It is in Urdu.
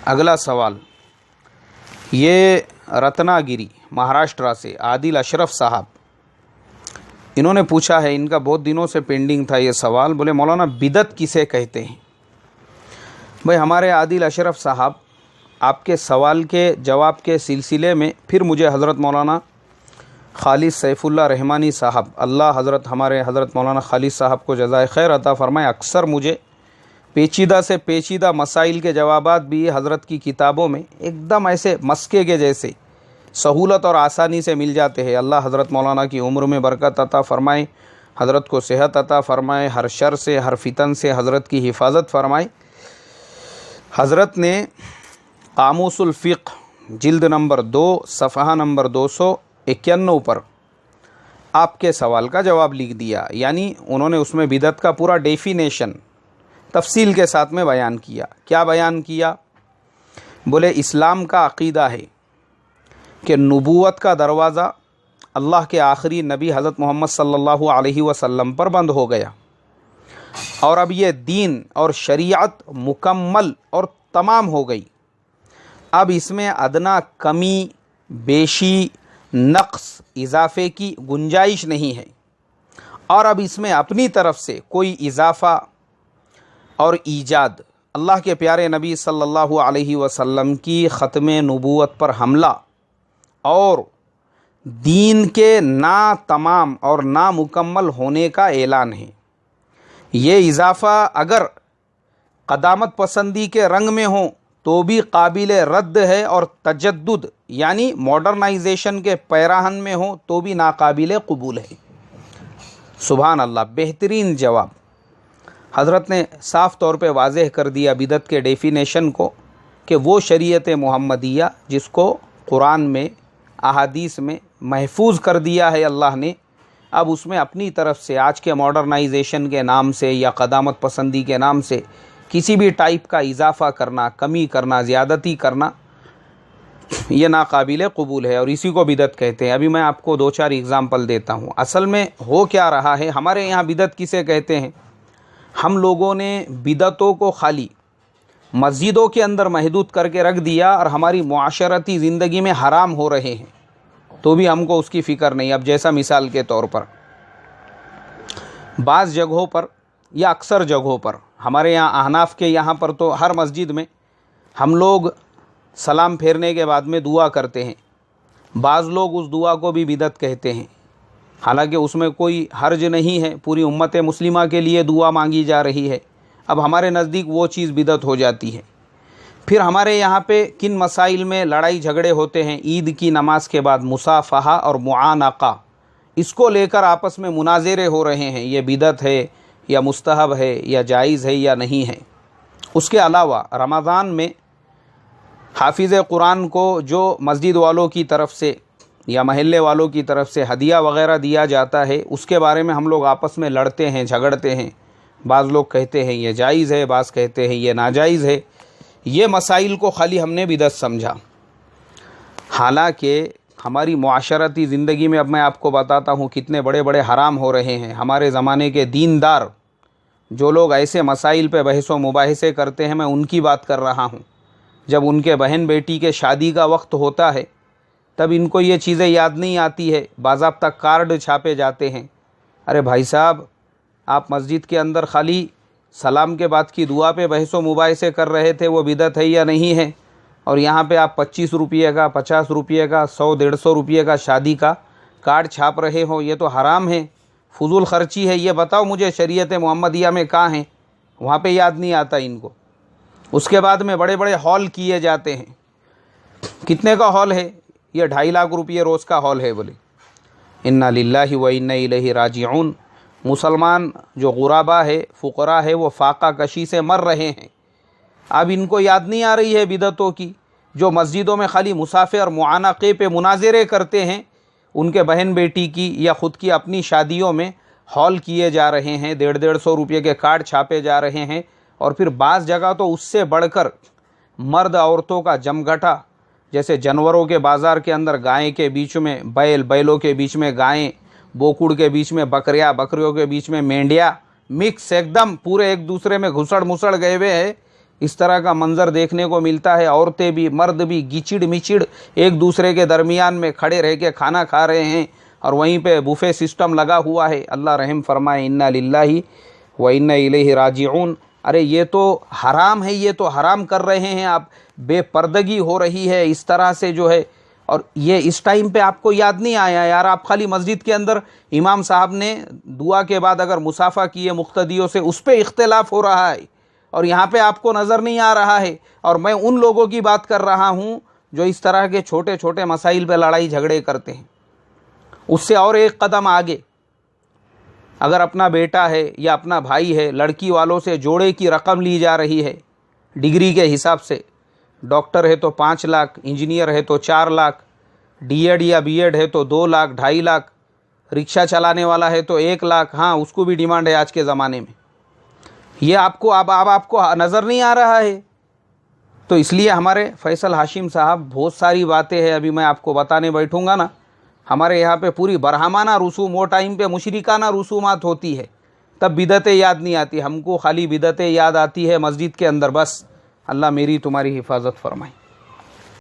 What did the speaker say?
اگلا سوال یہ رتنا گیری مہاراشٹرا سے عادل اشرف صاحب، انہوں نے پوچھا ہے، ان کا بہت دنوں سے پینڈنگ تھا یہ سوال۔ بولے مولانا بدعت کسے کہتے ہیں؟ بھائی ہمارے عادل اشرف صاحب، آپ کے سوال کے جواب کے سلسلے میں پھر مجھے حضرت مولانا خالد سیف اللہ رحمانی صاحب، اللہ ہمارے حضرت مولانا خالد صاحب کو جزائے خیر عطا فرمائے، اکثر مجھے پیچیدہ سے پیچیدہ مسائل کے جوابات بھی حضرت کی کتابوں میں ایک دم ایسے مسکے کے جیسے سہولت اور آسانی سے مل جاتے ہیں۔ اللہ حضرت مولانا کی عمر میں برکت عطا فرمائے، حضرت کو صحت عطا فرمائے، ہر شر سے ہر فتن سے حضرت کی حفاظت فرمائے۔ حضرت نے قاموس الفقہ جلد نمبر 2 صفحہ نمبر 291 پر آپ کے سوال کا جواب لکھ دیا، یعنی انہوں نے اس میں بدعت کا پورا ڈیفینیشن تفصیل کے ساتھ میں بیان کیا۔ کیا بیان کیا؟ بولے اسلام کا عقیدہ ہے کہ نبوت کا دروازہ اللہ کے آخری نبی حضرت محمد صلی اللہ علیہ وسلم پر بند ہو گیا، اور اب یہ دین اور شریعت مکمل اور تمام ہو گئی۔ اب اس میں ادنا کمی، بیشی، نقص، اضافے کی گنجائش نہیں ہے، اور اب اس میں اپنی طرف سے کوئی اضافہ اور ایجاد، اللہ کے پیارے نبی صلی اللہ علیہ وسلم کی ختم نبوت پر حملہ اور دین کے نا تمام اور نامکمل ہونے کا اعلان ہے۔ یہ اضافہ اگر قدامت پسندی کے رنگ میں ہو تو بھی قابل رد ہے، اور تجدد یعنی ماڈرنائزیشن کے پیراہن میں ہو تو بھی ناقابل قبول ہے۔ سبحان اللہ، بہترین جواب۔ حضرت نے صاف طور پہ واضح کر دیا بدعت کے ڈیفینیشن کو، کہ وہ شریعت محمدیہ جس کو قرآن میں، احادیث میں محفوظ کر دیا ہے اللہ نے، اب اس میں اپنی طرف سے آج کے ماڈرنائزیشن کے نام سے یا قدامت پسندی کے نام سے کسی بھی ٹائپ کا اضافہ کرنا، کمی کرنا، زیادتی کرنا، یہ ناقابل قبول ہے، اور اسی کو بدعت کہتے ہیں۔ ابھی میں آپ کو 2-4 اگزامپل دیتا ہوں۔ اصل میں ہو کیا رہا ہے، ہمارے یہاں بدعت کسے کہتے ہیں؟ ہم لوگوں نے بدعتوں کو خالی مسجدوں کے اندر محدود کر کے رکھ دیا، اور ہماری معاشرتی زندگی میں حرام ہو رہے ہیں تو بھی ہم کو اس کی فکر نہیں۔ اب جیسا مثال کے طور پر بعض جگہوں پر یا اکثر جگہوں پر، ہمارے یہاں احناف کے یہاں پر تو ہر مسجد میں ہم لوگ سلام پھیرنے کے بعد میں دعا کرتے ہیں۔ بعض لوگ اس دعا کو بھی بدعت کہتے ہیں، حالانکہ اس میں کوئی حرج نہیں ہے، پوری امت مسلمہ کے لیے دعا مانگی جا رہی ہے۔ اب ہمارے نزدیک وہ چیز بدعت ہو جاتی ہے۔ پھر ہمارے یہاں پہ کن مسائل میں لڑائی جھگڑے ہوتے ہیں؟ عید کی نماز کے بعد مصافحہ اور معانقہ، اس کو لے کر آپس میں مناظرے ہو رہے ہیں، یہ بدعت ہے یا مستحب ہے یا جائز ہے یا نہیں ہے۔ اس کے علاوہ رمضان میں حافظ قرآن کو جو مسجد والوں کی طرف سے یا محلے والوں کی طرف سے ہدیہ وغیرہ دیا جاتا ہے، اس کے بارے میں ہم لوگ آپس میں لڑتے ہیں، جھگڑتے ہیں۔ بعض لوگ کہتے ہیں یہ جائز ہے، بعض کہتے ہیں یہ ناجائز ہے۔ یہ مسائل کو خالی ہم نے بدعت سمجھا، حالانکہ ہماری معاشرتی زندگی میں اب میں آپ کو بتاتا ہوں کتنے بڑے بڑے حرام ہو رہے ہیں۔ ہمارے زمانے کے دیندار جو لوگ ایسے مسائل پہ بحث و مباحثے کرتے ہیں، میں ان کی بات کر رہا ہوں۔ جب ان کے بہن بیٹی کے شادی کا وقت ہوتا ہے تب ان کو یہ چیزیں یاد نہیں آتی ہے، باضابطہ کارڈ چھاپے جاتے ہیں۔ ارے بھائی صاحب، آپ مسجد کے اندر خالی سلام کے بعد کی دعا پہ بحث و مباحثے کر رہے تھے، وہ بدعت ہے یا نہیں ہے؟ اور یہاں پہ آپ 25 روپے کا، 50 روپے کا، 100-150 روپے کا شادی کا کارڈ چھاپ رہے ہو، یہ تو حرام ہے، فضول خرچی ہے۔ یہ بتاؤ مجھے شریعت محمدیہ میں کہاں ہیں؟ وہاں پہ یاد نہیں آتا ان کو۔ اس کے بعد میں بڑے بڑے ہال کیے جاتے ہیں۔ کتنے کا ہال ہے؟ یہ 2.5 لاکھ روپے روز کا ہال ہے۔ بولے انا للہ و انا الیہ راجعون۔ مسلمان جو غربا ہے، فقراء ہے، وہ فاقہ کشی سے مر رہے ہیں۔ اب ان کو یاد نہیں آ رہی ہے بدعتوں کی، جو مسجدوں میں خالی مسافے اور معانقے پہ مناظرے کرتے ہیں، ان کے بہن بیٹی کی یا خود کی اپنی شادیوں میں ہال کیے جا رہے ہیں، 150 روپے کے کارڈ چھاپے جا رہے ہیں، اور پھر بعض جگہ تو اس سے بڑھ کر مرد عورتوں کا جمگھٹا، جیسے جانوروں کے بازار کے اندر گائیں کے بیچ میں بیل، بیلوں کے بیچ میں گائیں، بوکڑ کے بیچ میں بکریاں، بکریوں کے بیچ میں مینڈیا، مکس ایک دم پورے ایک دوسرے میں گھسڑ مسڑ گئے ہوئے ہیں اس طرح کا منظر دیکھنے کو ملتا ہے، عورتیں بھی مرد بھی گچڑ مچڑ ایک دوسرے کے درمیان میں کھڑے رہ کے کھانا کھا رہے ہیں، اور وہیں پہ بوفے سسٹم لگا ہوا ہے۔ اللہ رحم فرمائے، انا للہ و انا الیہ راجعون۔ ارے یہ تو حرام ہے، یہ تو حرام کر رہے ہیں آپ، بے پردگی ہو رہی ہے اس طرح سے جو ہے، اور یہ اس ٹائم پہ آپ کو یاد نہیں آیا یار؟ آپ خالی مسجد کے اندر امام صاحب نے دعا کے بعد اگر مصافحہ کیے مقتدیوں سے، اس پہ اختلاف ہو رہا ہے، اور یہاں پہ آپ کو نظر نہیں آ رہا ہے۔ اور میں ان لوگوں کی بات کر رہا ہوں جو اس طرح کے چھوٹے چھوٹے مسائل پہ لڑائی جھگڑے کرتے ہیں۔ اس سے اور ایک قدم آگے، اگر اپنا بیٹا ہے یا اپنا بھائی ہے، لڑکی والوں سے جوڑے کی رقم لی جا رہی ہے ڈگری کے حساب سے، ڈاکٹر ہے تو 5 لاکھ، انجینئر ہے تو 4 لاکھ، ڈی ایڈ یا بی ایڈ ہے تو 2 لاکھ 2.5 لاکھ، رکشہ چلانے والا ہے تو 1 لاکھ، ہاں اس کو بھی ڈیمانڈ ہے آج کے زمانے میں۔ یہ آپ کو اب آپ کو نظر نہیں آ رہا ہے؟ تو اس لیے ہمارے فیصل ہاشم صاحب بہت ساری باتیں ہیں، ابھی میں آپ کو بتانے بیٹھوں گا نا، ہمارے یہاں پہ پوری برہمانہ رسوم، وہ ٹائم پہ مشرکانہ رسومات ہوتی ہے، تب بدعتیں یاد نہیں آتی، ہم کو خالی بدعتیں یاد آتی ہے مسجد کے اندر بس۔ اللہ میری تمہاری حفاظت فرمائے۔